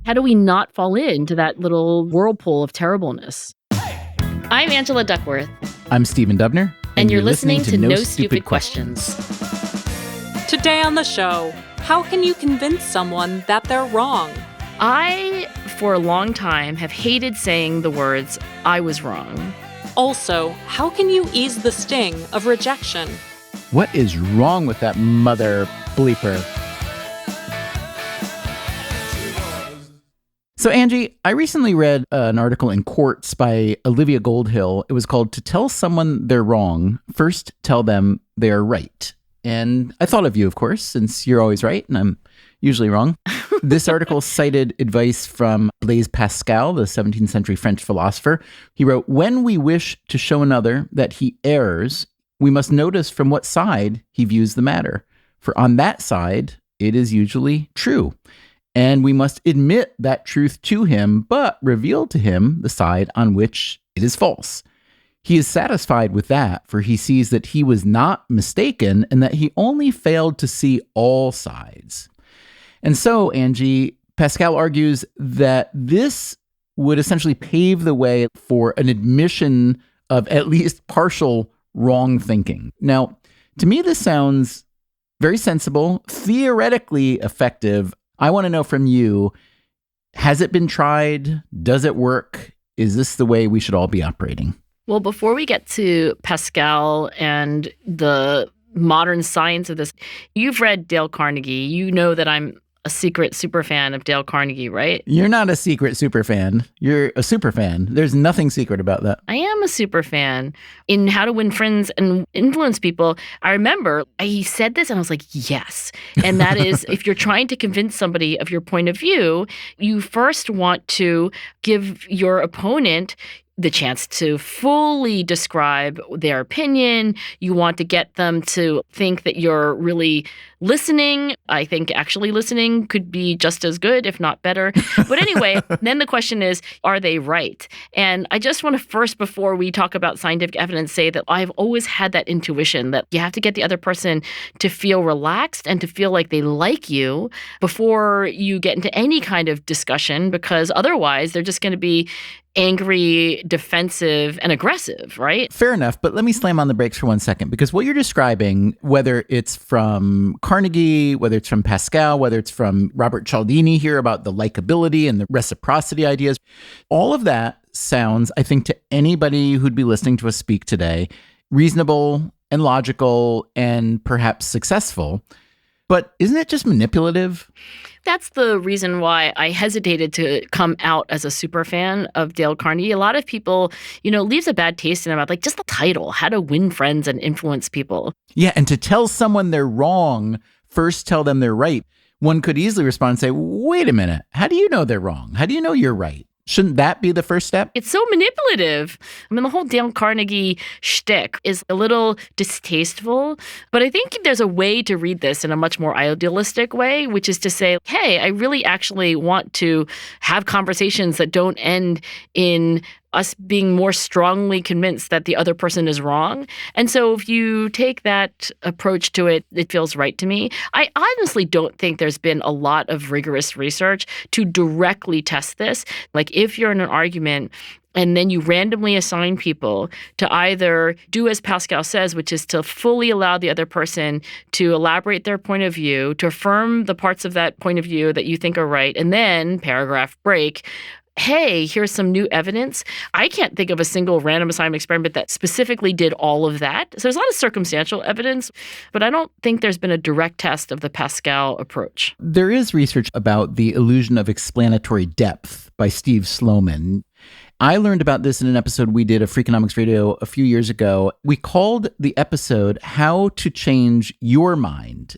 How do we not fall into that little whirlpool of terribleness? I'm Angela Duckworth. I'm Stephen Dubner. And you're listening to No Stupid Questions. Today on the show, how can you convince someone that they're wrong? I, for a long time, have hated saying the words, I was wrong. Also, how can you ease the sting of rejection? What is wrong with that mother bleeper? So, Angie, I recently read an article in Quartz by Olivia Goldhill. It was called To Tell Someone They're Wrong, First Tell Them They're Right. And I thought of you, of course, since you're always right and I'm usually wrong. This article cited advice from Blaise Pascal, the 17th century French philosopher. He wrote, "When we wish to show another that he errs, we must notice from what side he views the matter. For on that side, it is usually true. And we must admit that truth to him, but reveal to him the side on which it is false. He is satisfied with that, for he sees that he was not mistaken and that he only failed to see all sides." And so, Angie, Pascal argues that this would essentially pave the way for an admission of at least partial wrong thinking. Now, to me, this sounds very sensible, theoretically effective. I want to know from you, has it been tried? Does it work? Is this the way we should all be operating? Well, before we get to Pascal and the modern science of this, you've read Dale Carnegie. You know that I'm a secret super fan of Dale Carnegie, right? You're not a secret super fan. You're a super fan. There's nothing secret about that. I am a super fan. In How to Win Friends and Influence People, I remember he said this and I was like, yes. And that is, if you're trying to convince somebody of your point of view, you first want to give your opponent the chance to fully describe their opinion. You want to get them to think that you're really listening. I think actually listening could be just as good, if not better. But anyway, then the question is, are they right? And I just want to first, before we talk about scientific evidence, say that I've always had that intuition that you have to get the other person to feel relaxed and to feel like they like you before you get into any kind of discussion, because otherwise they're just going to be angry, defensive, and aggressive, right? Fair enough, but let me slam on the brakes for 1 second, because what you're describing, whether it's from Carnegie, whether it's from Pascal, whether it's from Robert Cialdini here about the likability and the reciprocity ideas, all of that sounds, I think, to anybody who'd be listening to us speak today, reasonable and logical and perhaps successful. But isn't it just manipulative? That's the reason why I hesitated to come out as a super fan of Dale Carnegie. A lot of people, leaves a bad taste in their mouth, like just the title, How to Win Friends and Influence People. Yeah, and to tell someone they're wrong, first tell them they're right. One could easily respond and say, wait a minute, how do you know they're wrong? How do you know you're right? Shouldn't that be the first step? It's so manipulative. I mean, the whole Dale Carnegie shtick is a little distasteful, but I think there's a way to read this in a much more idealistic way, which is to say, hey, I really actually want to have conversations that don't end in us being more strongly convinced that the other person is wrong. And so if you take that approach to it, it feels right to me. I honestly don't think there's been a lot of rigorous research to directly test this. Like if you're in an argument and then you randomly assign people to either do as Pascal says, which is to fully allow the other person to elaborate their point of view, to affirm the parts of that point of view that you think are right, and then paragraph break, hey, here's some new evidence. I can't think of a single random assignment experiment that specifically did all of that. So there's a lot of circumstantial evidence, but I don't think there's been a direct test of the Pascal approach. There is research about the illusion of explanatory depth by Steve Sloman. I learned about this in an episode we did of Freakonomics Radio a few years ago. We called the episode How to Change Your Mind.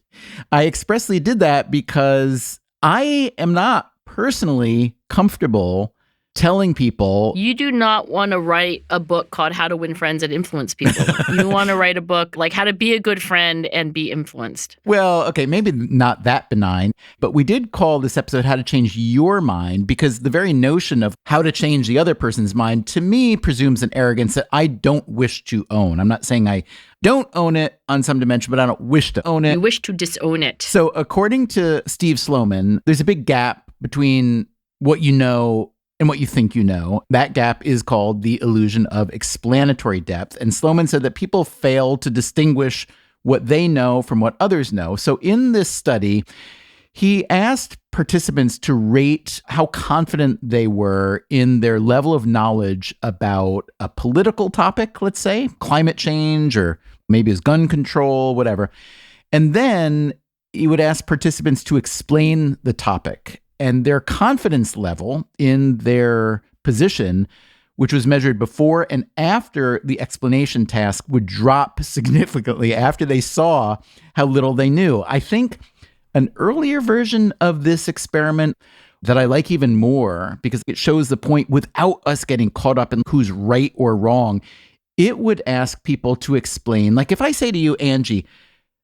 I expressly did that because I am not personally comfortable telling people. You do not want to write a book called How to Win Friends and Influence People. You want to write a book like How to Be a Good Friend and Be Influenced. Well, okay, maybe not that benign, but we did call this episode How to Change Your Mind because the very notion of how to change the other person's mind, to me, presumes an arrogance that I don't wish to own. I'm not saying I don't own it on some dimension, but I don't wish to own it. You wish to disown it. So according to Steve Sloman, there's a big gap between what you know and what you think you know. That gap is called the illusion of explanatory depth. And Sloman said that people fail to distinguish what they know from what others know. So in this study, he asked participants to rate how confident they were in their level of knowledge about a political topic, let's say, climate change, or maybe it's gun control, whatever. And then he would ask participants to explain the topic, and their confidence level in their position, which was measured before and after the explanation task, would drop significantly after they saw how little they knew. I think an earlier version of this experiment that I like even more, because it shows the point without us getting caught up in who's right or wrong, it would ask people to explain. Like if I say to you, Angie,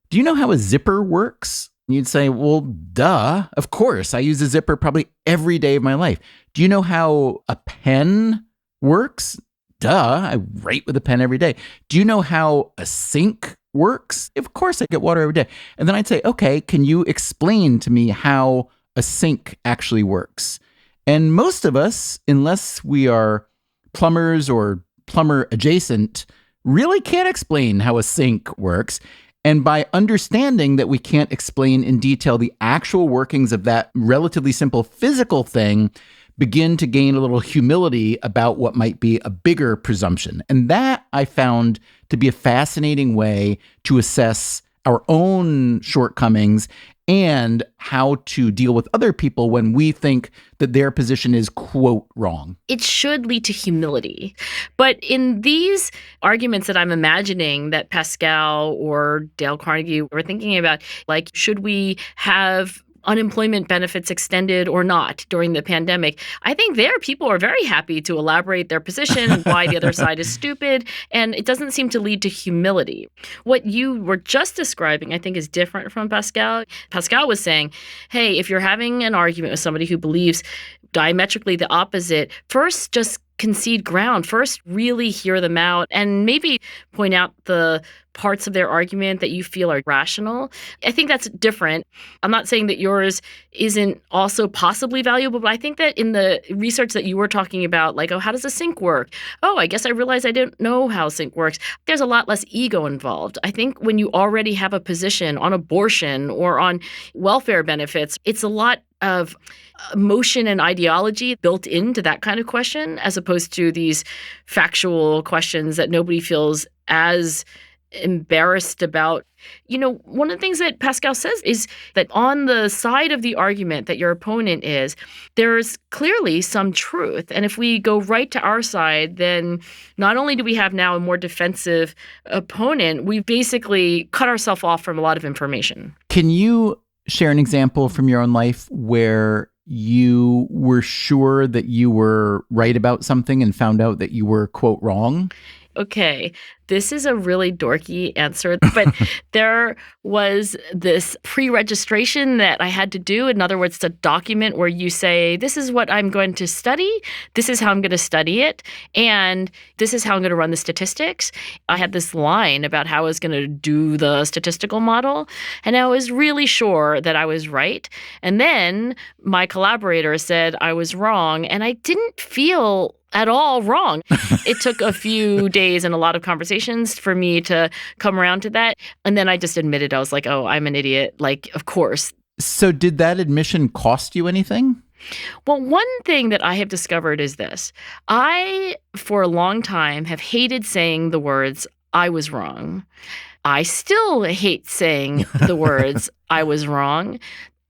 do you know how a zipper works? You'd say, well, duh, of course. I use a zipper probably every day of my life. Do you know how a pen works? Duh, I write with a pen every day. Do you know how a sink works? Of course, I get water every day. And then I'd say, okay, can you explain to me how a sink actually works? And most of us, unless we are plumbers or plumber adjacent, really can't explain how a sink works. And by understanding that we can't explain in detail the actual workings of that relatively simple physical thing, begin to gain a little humility about what might be a bigger presumption. And that I found to be a fascinating way to assess our own shortcomings and how to deal with other people when we think that their position is, quote, wrong. It should lead to humility. But in these arguments that I'm imagining that Pascal or Dale Carnegie were thinking about, like, should we have unemployment benefits extended or not during the pandemic, I think there people are very happy to elaborate their position, why the other side is stupid, and it doesn't seem to lead to humility. What you were just describing, I think, is different from Pascal. Pascal was saying, hey, if you're having an argument with somebody who believes diametrically the opposite, first just concede ground. First, really hear them out and maybe point out the parts of their argument that you feel are rational. I think that's different. I'm not saying that yours isn't also possibly valuable, but I think that in the research that you were talking about, like, oh, how does a sink work? Oh, I guess I realized I didn't know how a sink works. There's a lot less ego involved. I think when you already have a position on abortion or on welfare benefits, it's a lot of emotion and ideology built into that kind of question, as opposed to these factual questions that nobody feels as embarrassed about. You know, one of the things that Pascal says is that on the side of the argument that your opponent is, there's clearly some truth. And if we go right to our side, then not only do we have now a more defensive opponent, we basically cut ourselves off from a lot of information. Can you share an example from your own life where you were sure that you were right about something and found out that you were, quote, wrong? Okay, this is a really dorky answer, but there was this pre-registration that I had to do. In other words, it's a document where you say, this is what I'm going to study, this is how I'm going to study it, and this is how I'm going to run the statistics. I had this line about how I was going to do the statistical model, and I was really sure that I was right. And then my collaborator said I was wrong, and I didn't feel at all wrong. It took a few days and a lot of conversations for me to come around to that. And then I just admitted, I was like, oh, I'm an idiot. Like, of course. So did that admission cost you anything? Well, one thing that I have discovered is this. I, for a long time, have hated saying the words, I was wrong. I still hate saying the words, I was wrong.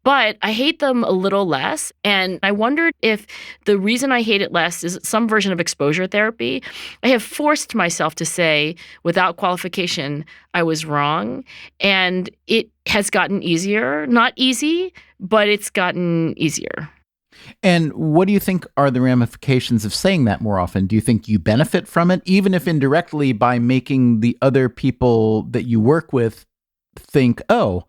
But I hate them a little less. And I wondered if the reason I hate it less is some version of exposure therapy. I have forced myself to say, without qualification, I was wrong. And it has gotten easier. Not easy, but it's gotten easier. And what do you think are the ramifications of saying that more often? Do you think you benefit from it, even if indirectly by making the other people that you work with think, oh,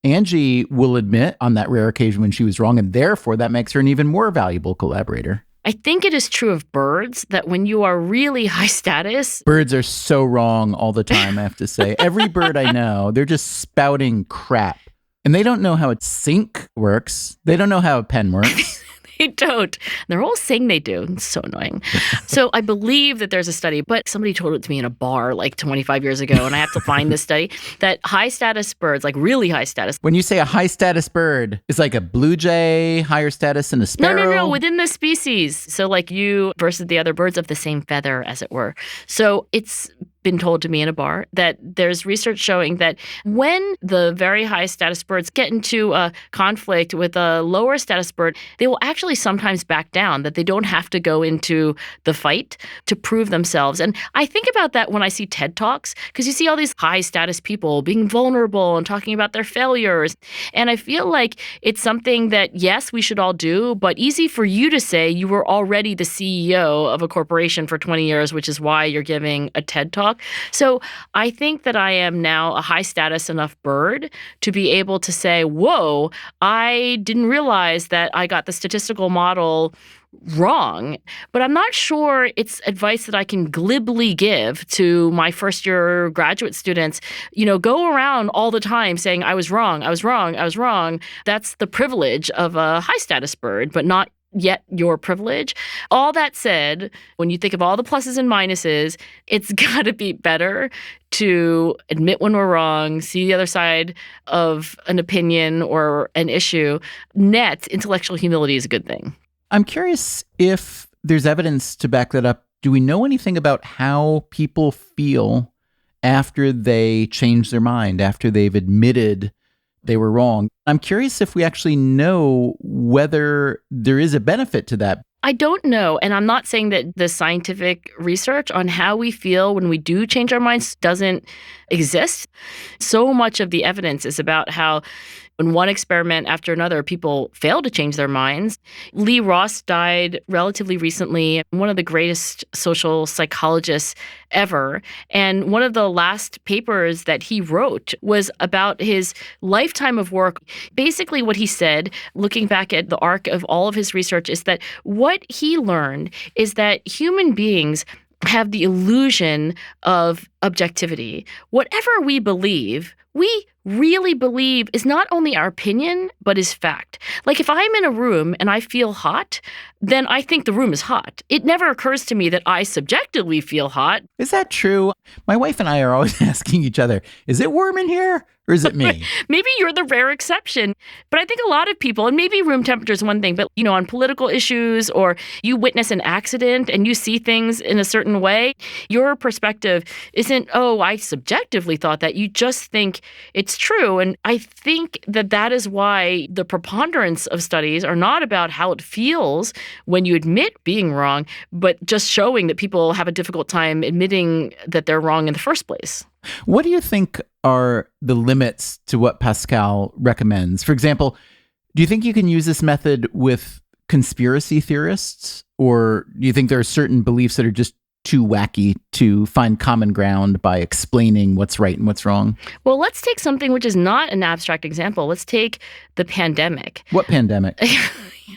Angie will admit on that rare occasion when she was wrong, and therefore that makes her an even more valuable collaborator? I think it is true of birds that when you are really high status... Birds are so wrong all the time, I have to say. Every bird I know, they're just spouting crap. And they don't know how a sink works. They don't know how a pen works. They don't. They're all saying they do. It's so annoying. So I believe that there's a study, but somebody told it to me in a bar like 25 years ago, and I have to find this study, that high status birds, like really high status. When you say a high status bird, it's like a blue jay, higher status than a sparrow? No, within the species. So like you versus the other birds of the same feather, as it were. So it's been told to me in a bar that there's research showing that when the very high status birds get into a conflict with a lower status bird, they will actually sometimes back down, that they don't have to go into the fight to prove themselves. And I think about that when I see TED Talks, because you see all these high status people being vulnerable and talking about their failures. And I feel like it's something that, yes, we should all do, but easy for you to say. You were already the CEO of a corporation for 20 years, which is why you're giving a TED Talk. So I think that I am now a high status enough bird to be able to say, whoa, I didn't realize that I got the statistical model wrong. But I'm not sure it's advice that I can glibly give to my first year graduate students. Go around all the time saying, I was wrong, I was wrong, I was wrong. That's the privilege of a high status bird, but not yet your privilege. All that said, when you think of all the pluses and minuses, it's got to be better to admit when we're wrong, see the other side of an opinion or an issue. Intellectual humility is a good thing. I'm curious if there's evidence to back that up. Do we know anything about how people feel after they change their mind, after they've admitted they were wrong? I'm curious if we actually know whether there is a benefit to that. I don't know. And I'm not saying that the scientific research on how we feel when we do change our minds doesn't exist. So much of the evidence is about how in one experiment after another, people fail to change their minds. Lee Ross died relatively recently, one of the greatest social psychologists ever. And one of the last papers that he wrote was about his lifetime of work. Basically, what he said, looking back at the arc of all of his research, is that what he learned is that human beings have the illusion of objectivity. Whatever we believe, we really believe is not only our opinion, but is fact. Like if I'm in a room and I feel hot, then I think the room is hot. It never occurs to me that I subjectively feel hot. Is that true? My wife and I are always asking each other, is it warm in here or is it me? Maybe you're the rare exception. But I think a lot of people, and maybe room temperature is one thing, but on political issues, or you witness an accident and you see things in a certain way, your perspective isn't, oh, I subjectively thought that. You just think it's true. And I think that that is why the preponderance of studies are not about how it feels when you admit being wrong, but just showing that people have a difficult time admitting that they're wrong in the first place. What do you think are the limits to what Pascal recommends? For example, do you think you can use this method with conspiracy theorists? Or do you think there are certain beliefs that are just too wacky to find common ground by explaining what's right and what's wrong? Well, let's take something which is not an abstract example. Let's take the pandemic. What pandemic?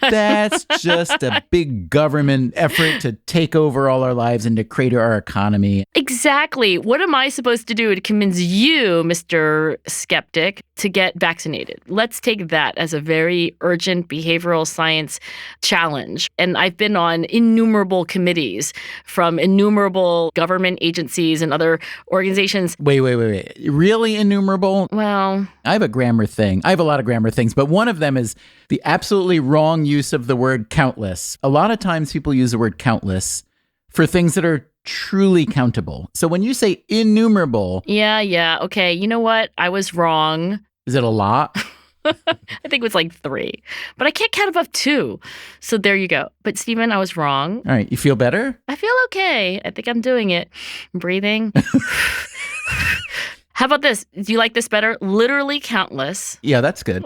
That's just a big government effort to take over all our lives and to crater our economy. Exactly. What am I supposed to do to convince you, Mr. Skeptic, to get vaccinated? Let's take that as a very urgent behavioral science challenge. And I've been on innumerable committees from innumerable government agencies and other organizations. Wait. Really innumerable? Well, I have a grammar thing. I have a lot of grammar things, but one of them is the absolutely wrong use of the word countless. A lot of times people use the word countless for things that are truly countable. So when you say innumerable... Yeah. Okay, you know what? I was wrong. Is it a lot? I think it was like 3. But I can't count above 2. So there you go. But Stephen, I was wrong. All right. You feel better? I feel okay. I think I'm doing it. I'm breathing. How about this? Do you like this better? Literally countless. Yeah, that's good.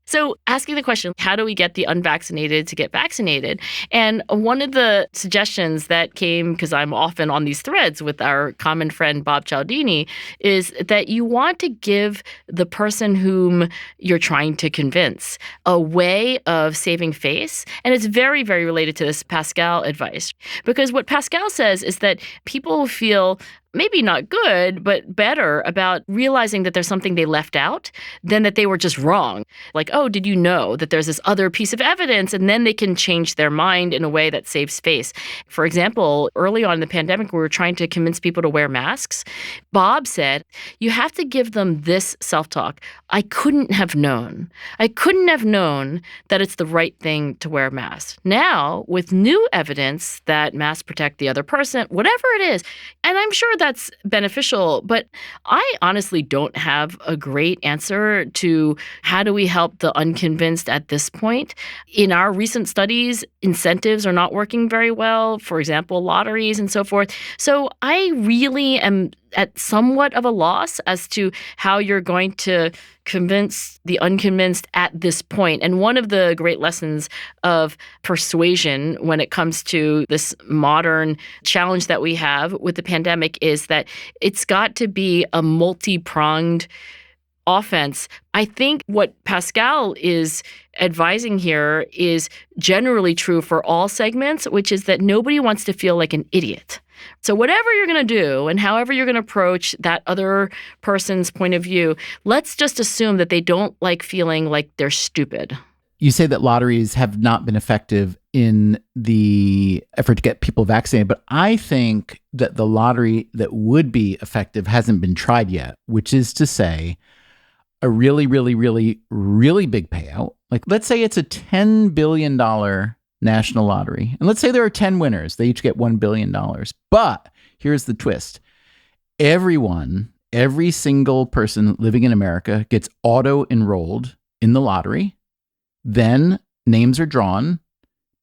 So asking the question, how do we get the unvaccinated to get vaccinated? And one of the suggestions that came, because I'm often on these threads with our common friend Bob Cialdini, is that you want to give the person whom you're trying to convince a way of saving face. And it's very, very related to this Pascal advice. Because what Pascal says is that people feel maybe not good, but better about realizing that there's something they left out than that they were just wrong. Like, oh, did you know that there's this other piece of evidence? And then they can change their mind in a way that saves face. For example, early on in the pandemic, we were trying to convince people to wear masks. Bob said, you have to give them this self-talk. I couldn't have known. I couldn't have known that it's the right thing to wear masks. Now, with new evidence that masks protect the other person, whatever it is, and I'm sure that's beneficial, but I honestly don't have a great answer to how do we help the unconvinced at this point. In our recent studies, incentives are not working very well, for example, lotteries and so forth. So I really am at somewhat of a loss as to how you're going to convince the unconvinced at this point. And one of the great lessons of persuasion when it comes to this modern challenge that we have with the pandemic is that it's got to be a multi-pronged offense. I think what Pascal is advising here is generally true for all segments, which is that nobody wants to feel like an idiot. So whatever you're going to do and however you're going to approach that other person's point of view, let's just assume that they don't like feeling like they're stupid. You say that lotteries have not been effective in the effort to get people vaccinated, but I think that the lottery that would be effective hasn't been tried yet, which is to say a really, really, really, really big payout. Like, let's say it's a $10 billion national lottery. And let's say there are 10 winners. They each get $1 billion. But here's the twist. Every single person living in America gets auto-enrolled in the lottery. Then names are drawn,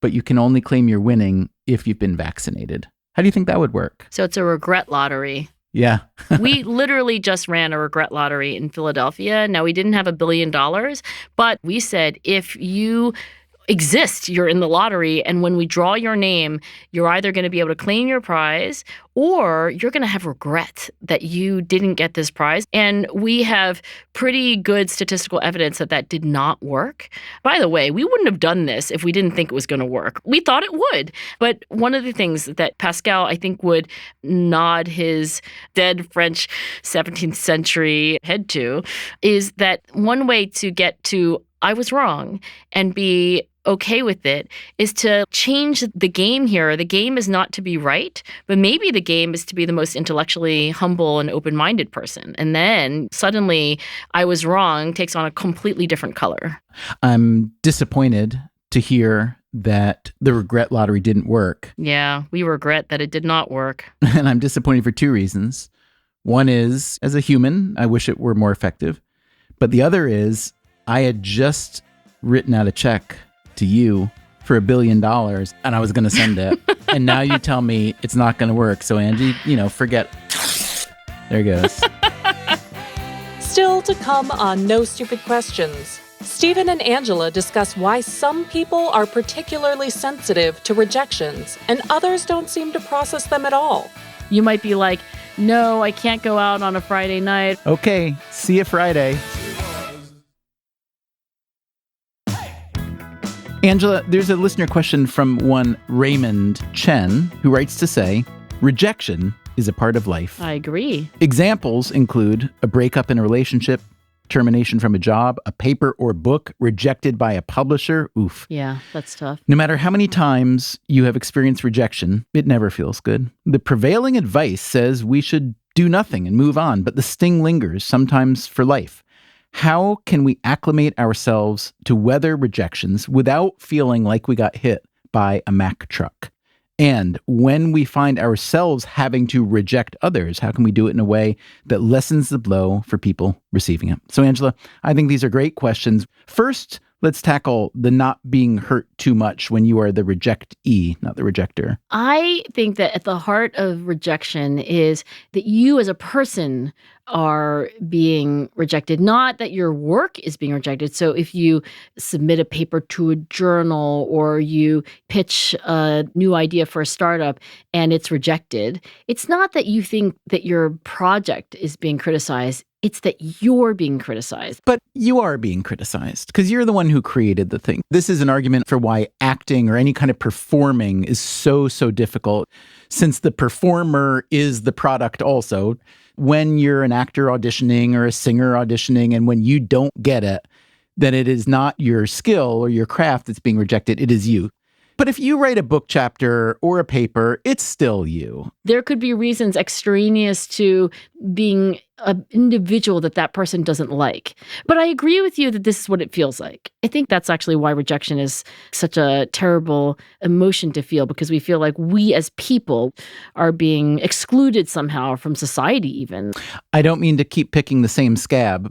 but you can only claim you're winning if you've been vaccinated. How do you think that would work? So it's a regret lottery. Yeah. We literally just ran a regret lottery in Philadelphia. Now, we didn't have $1 billion, but we said if you exist, you're in the lottery, and when we draw your name, you're either going to be able to claim your prize or you're going to have regret that you didn't get this prize. And we have pretty good statistical evidence that that did not work. By the way, we wouldn't have done this if we didn't think it was going to work. We thought it would. But one of the things that Pascal, I think, would nod his dead French 17th century head to is that one way to get to I was wrong and be okay with it is to change the game here. The game is not to be right, but maybe the game is to be the most intellectually humble and open-minded person. And then suddenly I was wrong takes on a completely different color. I'm disappointed to hear that the regret lottery didn't work. Yeah, we regret that it did not work. And I'm disappointed for two reasons. One is, as a human, I wish it were more effective. But the other is, I had just written out a check to you for $1 billion and I was going to send it. And now you tell me it's not going to work. So Angie, forget. There goes. Still to come on No Stupid Questions. Stephen and Angela discuss why some people are particularly sensitive to rejections and others don't seem to process them at all. You might be like, no, I can't go out on a Friday night. Okay, see you Friday. Angela, there's a listener question from one Raymond Chen, who writes to say, rejection is a part of life. I agree. Examples include a breakup in a relationship, termination from a job, a paper or book rejected by a publisher. Oof. Yeah, that's tough. No matter how many times you have experienced rejection, it never feels good. The prevailing advice says we should do nothing and move on, but the sting lingers, sometimes for life. How can we acclimate ourselves to weather rejections without feeling like we got hit by a Mack truck? And when we find ourselves having to reject others, how can we do it in a way that lessens the blow for people receiving it? So, Angela, I think these are great questions. First, let's tackle the not being hurt too much when you are the rejectee, not the rejector. I think that at the heart of rejection is that you as a person are being rejected, not that your work is being rejected. So if you submit a paper to a journal or you pitch a new idea for a startup and it's rejected, it's not that you think that your project is being criticized. It's that you're being criticized. But you are being criticized because you're the one who created the thing. This is an argument for why acting or any kind of performing is so difficult, since the performer is the product also. When you're an actor auditioning or a singer auditioning, and when you don't get it, then it is not your skill or your craft that's being rejected, it is you. But if you write a book chapter or a paper, it's still you. There could be reasons extraneous to being an individual that person doesn't like. But I agree with you that this is what it feels like. I think that's actually why rejection is such a terrible emotion to feel, because we feel like we as people are being excluded somehow from society even. I don't mean to keep picking the same scab.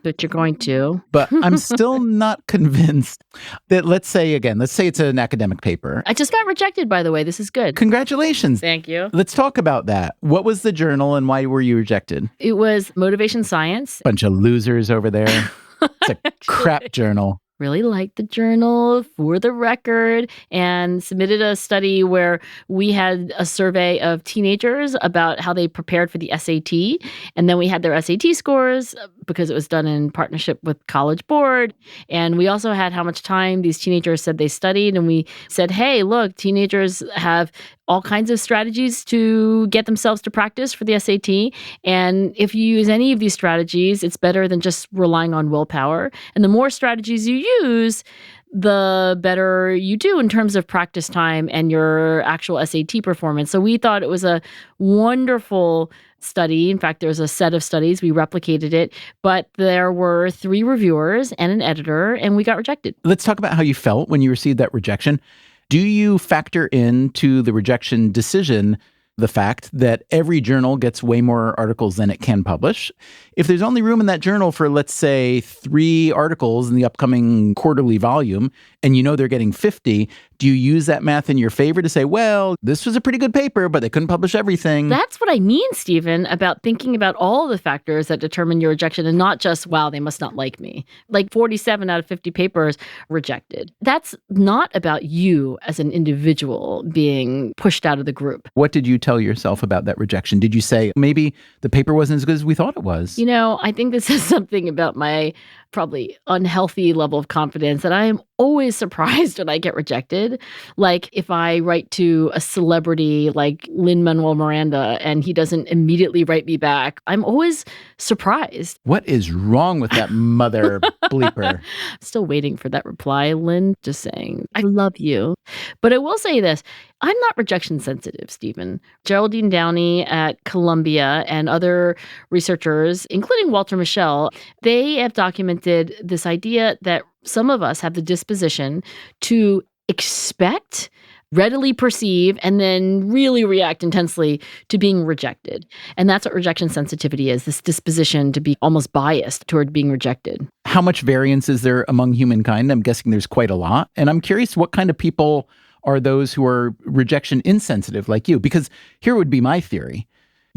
But you're going to. But I'm still not convinced that, let's say it's an academic paper. I just got rejected, by the way. This is good. Congratulations. Thank you. Let's talk about that. What was the journal and why were you rejected? It was Motivation Science. Bunch of losers over there. It's a crap journal. Really liked the journal for the record and submitted a study where we had a survey of teenagers about how they prepared for the SAT. And then we had their SAT scores because it was done in partnership with College Board. And we also had how much time these teenagers said they studied. And we said, hey, look, teenagers have all kinds of strategies to get themselves to practice for the SAT. And if you use any of these strategies, it's better than just relying on willpower. And the more strategies you use, the better you do in terms of practice time and your actual SAT performance. So we thought it was a wonderful study. In fact, there's a set of studies. We replicated it, but there were 3 reviewers and an editor, and we got rejected. Let's talk about how you felt when you received that rejection. Do you factor into the rejection decision the fact that every journal gets way more articles than it can publish? If there's only room in that journal for, let's say, 3 articles in the upcoming quarterly volume, and you know they're getting 50, do you use that math in your favor to say, well, this was a pretty good paper, but they couldn't publish everything? That's what I mean, Stephen, about thinking about all the factors that determine your rejection and not just, wow, they must not like me. Like 47 out of 50 papers rejected. That's not about you as an individual being pushed out of the group. What did you tell yourself about that rejection? Did you say, maybe the paper wasn't as good as we thought it was? You know, I think this says something about my probably unhealthy level of confidence that I am always surprised when I get rejected. Like if I write to a celebrity like Lin-Manuel Miranda and he doesn't immediately write me back, I'm always surprised. What is wrong with that mother bleeper? Still waiting for that reply, Lynn. Just saying, I love you. But I will say this. I'm not rejection sensitive, Stephen. Geraldine Downey at Columbia and other researchers, including Walter Mischel, they have documented this idea that some of us have the disposition to expect, readily perceive, and then really react intensely to being rejected. And that's what rejection sensitivity is, this disposition to be almost biased toward being rejected. How much variance is there among humankind? I'm guessing there's quite a lot. And I'm curious what kind of people are those who are rejection insensitive like you? Because here would be my theory.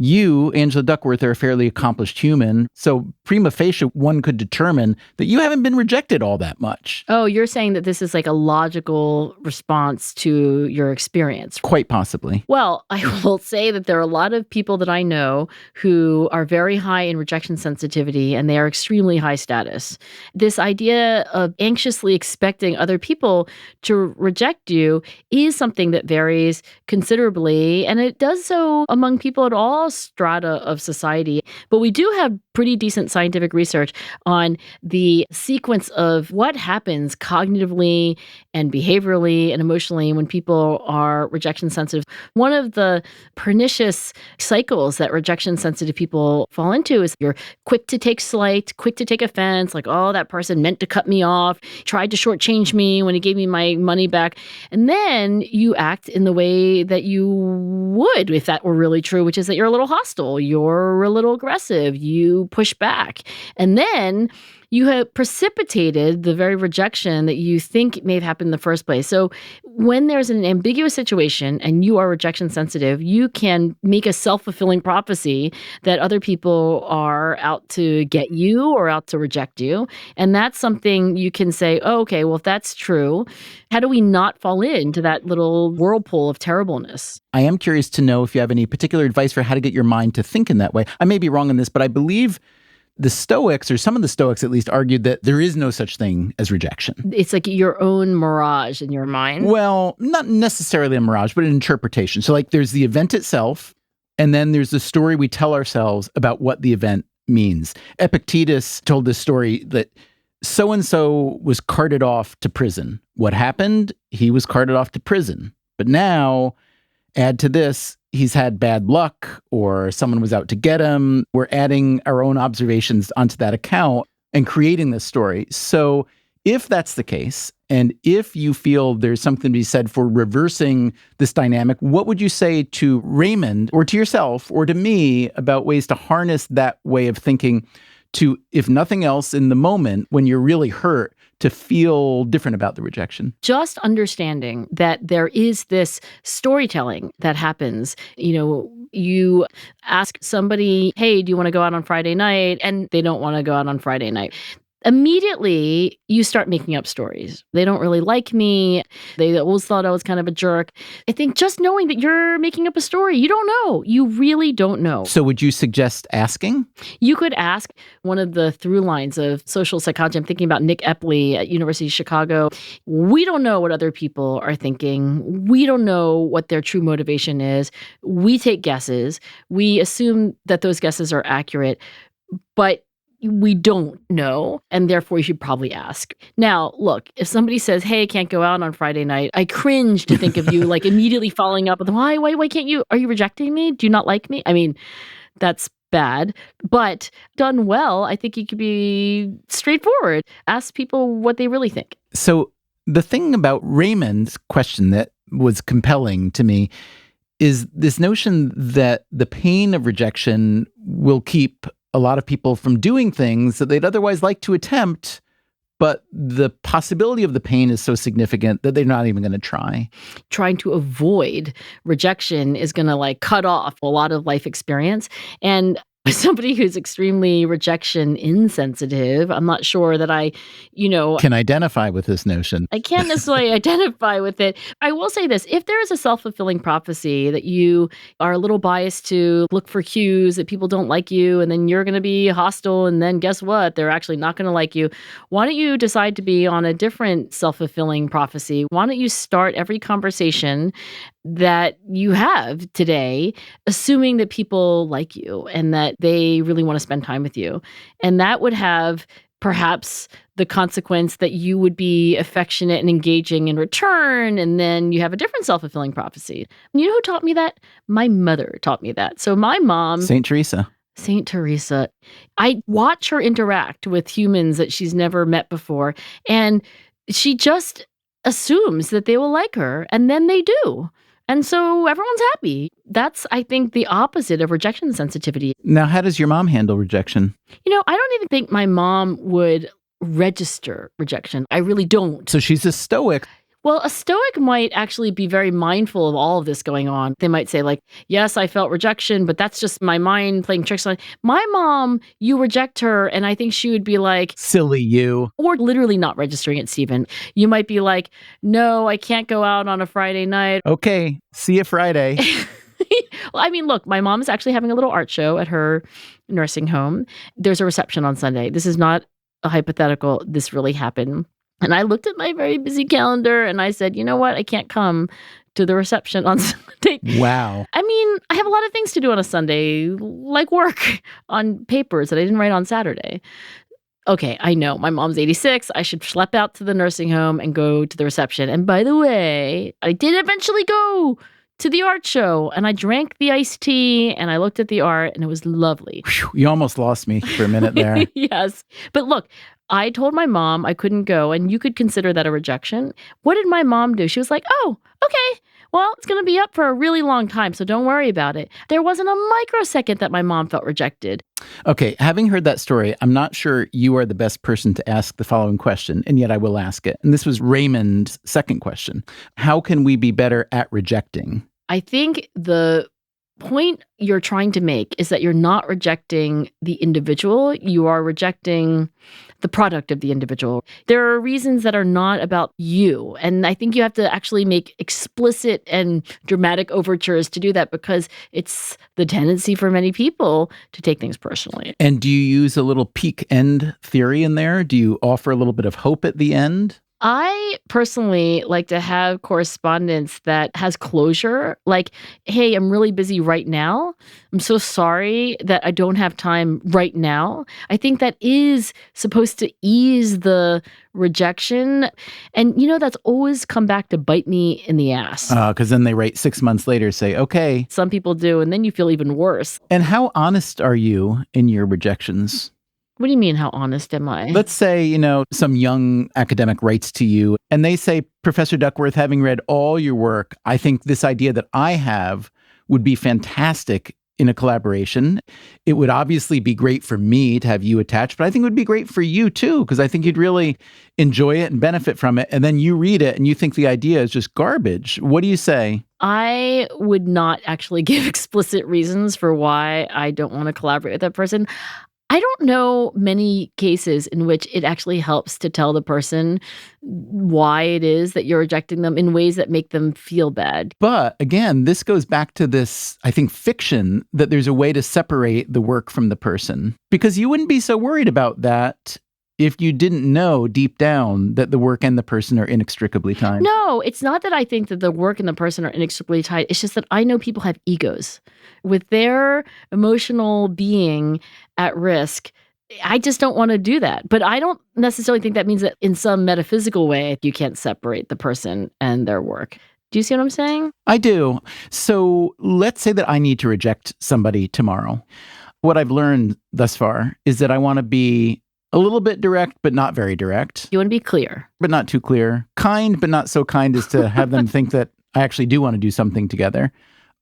You, Angela Duckworth, are a fairly accomplished human, so prima facie, one could determine that you haven't been rejected all that much. Oh, you're saying that this is like a logical response to your experience. Quite possibly. Well, I will say that there are a lot of people that I know who are very high in rejection sensitivity, and they are extremely high status. This idea of anxiously expecting other people to reject you is something that varies considerably, and it does so among people at all strata of society. But we do have pretty decent scientific research on the sequence of what happens cognitively and behaviorally and emotionally when people are rejection sensitive. One of the pernicious cycles that rejection sensitive people fall into is you're quick to take slight, quick to take offense, like, oh, that person meant to cut me off, tried to shortchange me when he gave me my money back. And then you act in the way that you would if that were really true, which is that you're a little hostile, you're a little aggressive, you push back. And then you have precipitated the very rejection that you think may have happened in the first place. So when there's an ambiguous situation and you are rejection sensitive, you can make a self-fulfilling prophecy that other people are out to get you or out to reject you. And that's something you can say, oh, okay, well, if that's true, how do we not fall into that little whirlpool of terribleness? I am curious to know if you have any particular advice for how to get your mind to think in that way. I may be wrong on this, but I believe the Stoics, or some of the Stoics at least, argued that there is no such thing as rejection. It's like your own mirage in your mind. Well, not necessarily a mirage, but an interpretation. So like there's the event itself, and then there's the story we tell ourselves about what the event means. Epictetus told this story that so-and-so was carted off to prison. What happened? He was carted off to prison. But now, add to this, he's had bad luck, or someone was out to get him. We're adding our own observations onto that account and creating this story. So if that's the case, and if you feel there's something to be said for reversing this dynamic, what would you say to Raymond, or to yourself, or to me, about ways to harness that way of thinking to, if nothing else, in the moment when you're really hurt, to feel different about the rejection? Just understanding that there is this storytelling that happens. You ask somebody, hey, do you want to go out on Friday night? And they don't want to go out on Friday night. Immediately, you start making up stories. They don't really like me. They always thought I was kind of a jerk. I think just knowing that you're making up a story, you don't know. You really don't know. So would you suggest asking? You could ask. One of the through lines of social psychology, I'm thinking about Nick Epley at University of Chicago. We don't know what other people are thinking. We don't know what their true motivation is. We take guesses. We assume that those guesses are accurate. But we don't know, and therefore you should probably ask. Now, look, if somebody says, hey, can't go out on Friday night, I cringe to think of you like immediately following up with, why can't you? Are you rejecting me? Do you not like me? I mean, that's bad, but done well, I think you could be straightforward. Ask people what they really think. So the thing about Raymond's question that was compelling to me is this notion that the pain of rejection will keep a lot of people from doing things that they'd otherwise like to attempt, but the possibility of the pain is so significant that they're not even going to try. Trying to avoid rejection is going to cut off a lot of life experience. And somebody who's extremely rejection insensitive, I'm not sure that I can identify with this notion. I can't necessarily identify with it. I will say this, if there is a self-fulfilling prophecy that you are a little biased to look for cues that people don't like you, and then you're going to be hostile, and then guess what? They're actually not going to like you. Why don't you decide to be on a different self-fulfilling prophecy? Why don't you start every conversation that you have today, assuming that people like you and that they really want to spend time with you. And that would have perhaps the consequence that you would be affectionate and engaging in return, and then you have a different self-fulfilling prophecy. You know who taught me that? My mother taught me that. So my mom... St. Teresa. St. Teresa. I watch her interact with humans that she's never met before, and she just assumes that they will like her, and then they do. And so everyone's happy. That's, I think, the opposite of rejection sensitivity. Now, how does your mom handle rejection? I don't even think my mom would register rejection. I really don't. So she's a Stoic. Well, a Stoic might actually be very mindful of all of this going on. They might say yes, I felt rejection, but that's just my mind playing tricks on my mom. You reject her, and I think she would be like, silly you. Or literally not registering it, Stephen. You might be like, no, I can't go out on a Friday night. Okay, see you Friday. Well, I mean, look, my mom is actually having a little art show at her nursing home. There's a reception on Sunday. This is not a hypothetical. This really happened. And I looked at my very busy calendar and I said, you know what? I can't come to the reception on Sunday. Wow. I mean, I have a lot of things to do on a Sunday, like work on papers that I didn't write on Saturday. Okay, I know. My mom's 86. I should schlep out to the nursing home and go to the reception. And by the way, I did eventually go to the art show, and I drank the iced tea, and I looked at the art, and it was lovely. Whew, you almost lost me for a minute there. Yes. But look, I told my mom I couldn't go, and you could consider that a rejection. What did my mom do? She was like, oh, okay. Well, it's going to be up for a really long time, so don't worry about it. There wasn't a microsecond that my mom felt rejected. Okay, having heard that story, I'm not sure you are the best person to ask the following question, and yet I will ask it. And this was Raymond's second question. How can we be better at rejecting? I think the point you're trying to make is that you're not rejecting the individual, you are rejecting the product of the individual. There are reasons that are not about you. And I think you have to actually make explicit and dramatic overtures to do that, because it's the tendency for many people to take things personally. And do you use a little peak end theory in there? Do you offer a little bit of hope at the end? I personally like to have correspondence that has closure, like, hey, I'm really busy right now. I'm so sorry that I don't have time right now. I think that is supposed to ease the rejection. And, that's always come back to bite me in the ass. Because then they write 6 months later, say, okay. Some people do, and then you feel even worse. And how honest are you in your rejections? What do you mean, how honest am I? Let's say, some young academic writes to you and they say, Professor Duckworth, having read all your work, I think this idea that I have would be fantastic in a collaboration. It would obviously be great for me to have you attached, but I think it would be great for you too, because I think you'd really enjoy it and benefit from it. And then you read it and you think the idea is just garbage. What do you say? I would not actually give explicit reasons for why I don't want to collaborate with that person. I don't know many cases in which it actually helps to tell the person why it is that you're rejecting them in ways that make them feel bad. But again, this goes back to this, I think, fiction that there's a way to separate the work from the person. Because you wouldn't be so worried about that if you didn't know deep down that the work and the person are inextricably tied. No, it's not that I think that the work and the person are inextricably tied. It's just that I know people have egos. With their emotional being at risk, I just don't want to do that. But I don't necessarily think that means that in some metaphysical way, you can't separate the person and their work. Do you see what I'm saying? I do. So let's say that I need to reject somebody tomorrow. What I've learned thus far is that I want to be a little bit direct, but not very direct. You want to be clear. But not too clear. Kind, but not so kind as to have them think that I actually do want to do something together.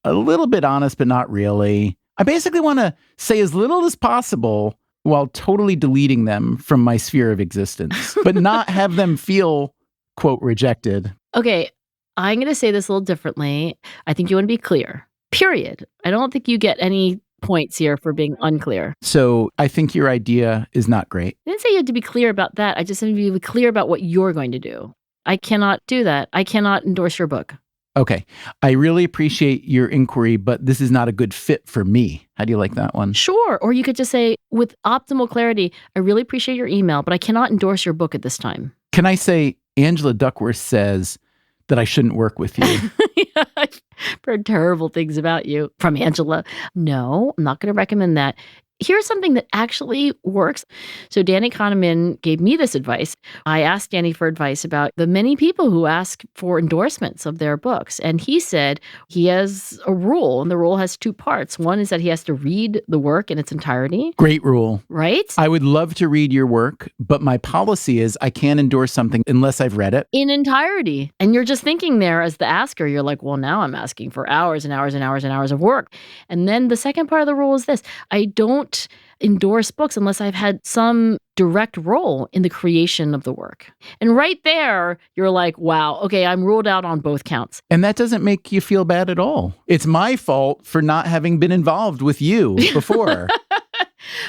A little bit honest, but not really. I basically want to say as little as possible while totally deleting them from my sphere of existence, but not have them feel, quote, rejected. Okay, I'm going to say this a little differently. I think you want to be clear, period. I don't think you get any points here for being unclear. So I think your idea is not great. I didn't say you had to be clear about that. I just said you be clear about what you're going to do. I cannot do that. I cannot endorse your book. Okay. I really appreciate your inquiry, but this is not a good fit for me. How do you like that one? Sure. Or you could just say, with optimal clarity, I really appreciate your email, but I cannot endorse your book at this time. Can I say, Angela Duckworth says that I shouldn't work with you? Yeah, I've heard terrible things about you from Angela. No, I'm not going to recommend that. Here's something that actually works. So Danny Kahneman gave me this advice. I asked Danny for advice about the many people who ask for endorsements of their books. And he said he has a rule, and the rule has two parts. One is that he has to read the work in its entirety. Great rule. Right? I would love to read your work, but my policy is I can't endorse something unless I've read it. In entirety. And you're just thinking there as the asker, you're like, well, now I'm asking for hours and hours and hours and hours of work. And then the second part of the rule is this. I don't endorse books unless I've had some direct role in the creation of the work. And right there, you're like, wow, okay, I'm ruled out on both counts. And that doesn't make you feel bad at all. It's my fault for not having been involved with you before.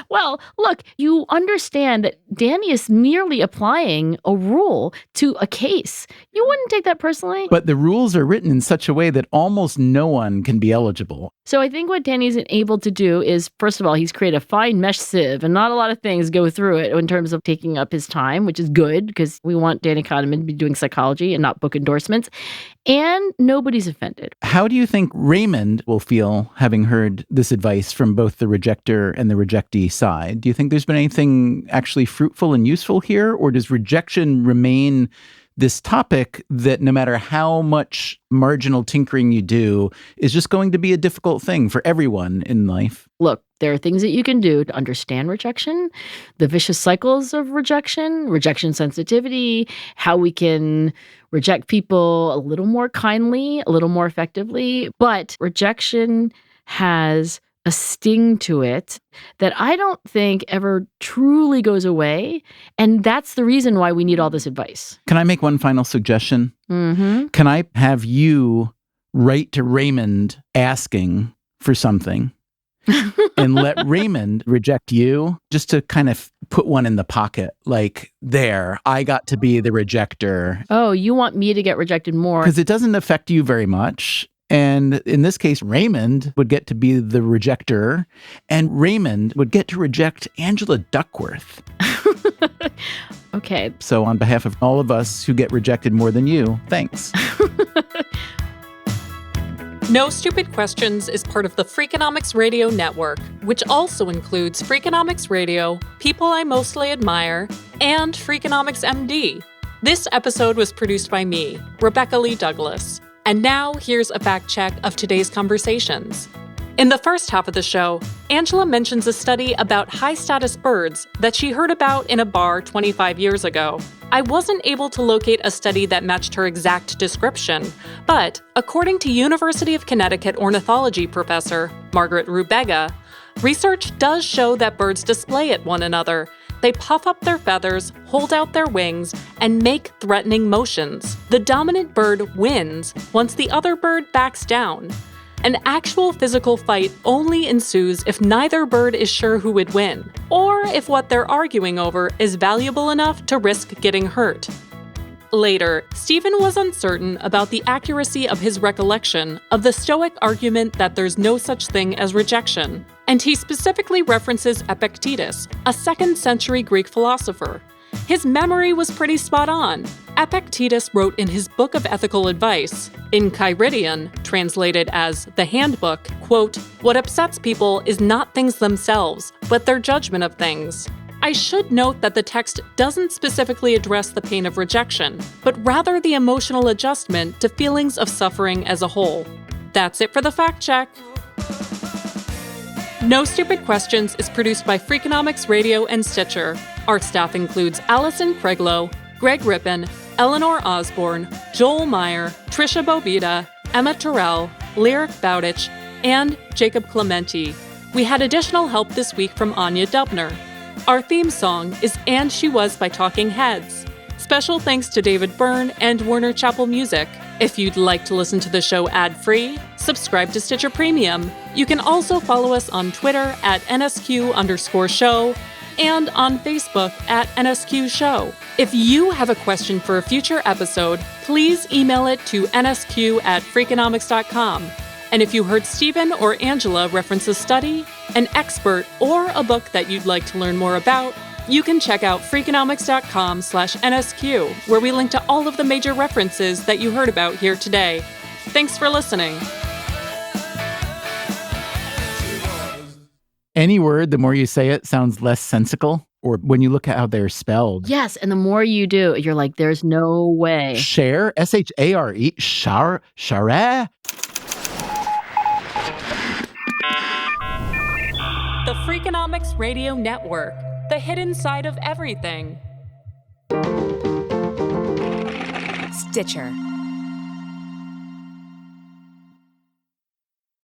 Well, look, you understand that Danny is merely applying a rule to a case. You wouldn't take that personally. But the rules are written in such a way that almost no one can be eligible. So I think what Danny's able to do is, first of all, he's created a fine mesh sieve, and not a lot of things go through it in terms of taking up his time, which is good because we want Danny Kahneman to be doing psychology and not book endorsements. And nobody's offended. How do you think Raymond will feel having heard this advice from both the rejector and the rejectee side? Do you think there's been anything actually fruitful and useful here? Or does rejection remain this topic that no matter how much marginal tinkering you do is just going to be a difficult thing for everyone in life? Look, there are things that you can do to understand rejection, the vicious cycles of rejection sensitivity, how we can reject people a little more kindly, a little more effectively. But rejection has a sting to it that I don't think ever truly goes away. And that's the reason why we need all this advice. Can I make one final suggestion? Mm-hmm. Can I have you write to Raymond asking for something and let Raymond reject you, just to kind of put one in the pocket. Like, there, I got to be the rejecter. Oh, you want me to get rejected more? Because it doesn't affect you very much. And in this case, Raymond would get to be the rejecter, and Raymond would get to reject Angela Duckworth. Okay. So on behalf of all of us who get rejected more than you, thanks. No Stupid Questions is part of the Freakonomics Radio Network, which also includes Freakonomics Radio, People I Mostly Admire, and Freakonomics MD. This episode was produced by me, Rebecca Lee Douglas. And now, here's a fact check of today's conversations. In the first half of the show, Angela mentions a study about high-status birds that she heard about in a bar 25 years ago. I wasn't able to locate a study that matched her exact description, but according to University of Connecticut ornithology professor Margaret Rubega, research does show that birds display at one another. They puff up their feathers, hold out their wings, and make threatening motions. The dominant bird wins once the other bird backs down. An actual physical fight only ensues if neither bird is sure who would win, or if what they're arguing over is valuable enough to risk getting hurt. Later, Stephen was uncertain about the accuracy of his recollection of the Stoic argument that there's no such thing as rejection, and he specifically references Epictetus, a 2nd century Greek philosopher. His memory was pretty spot on. Epictetus wrote in his Book of Ethical Advice, in Kyridion, translated as the Handbook, quote, "What upsets people is not things themselves, but their judgment of things." I should note that the text doesn't specifically address the pain of rejection, but rather the emotional adjustment to feelings of suffering as a whole. That's it for the fact check. No Stupid Questions is produced by Freakonomics Radio and Stitcher. Our staff includes Allison Craiglow, Greg Rippin, Eleanor Osborne, Joel Meyer, Trisha Bobita, Emma Terrell, Lyric Bowditch, and Jacob Clementi. We had additional help this week from Anya Dubner. Our theme song is And She Was by Talking Heads. Special thanks to David Byrne and Warner Chappell Music. If you'd like to listen to the show ad-free, subscribe to Stitcher Premium. You can also follow us on Twitter at NSQ_show and on Facebook at NSQ Show. If you have a question for a future episode, please email it to nsq@freakonomics.com. And if you heard Stephen or Angela reference a study, an expert, or a book that you'd like to learn more about, you can check out freakonomics.com/NSQ, where we link to all of the major references that you heard about here today. Thanks for listening. Any word, the more you say it, sounds less sensical. Or when you look at how they're spelled. Yes, and the more you do, you're like, there's no way. Share, S-H-A-R-E, share. The Freakonomics Radio Network, the hidden side of everything. Stitcher.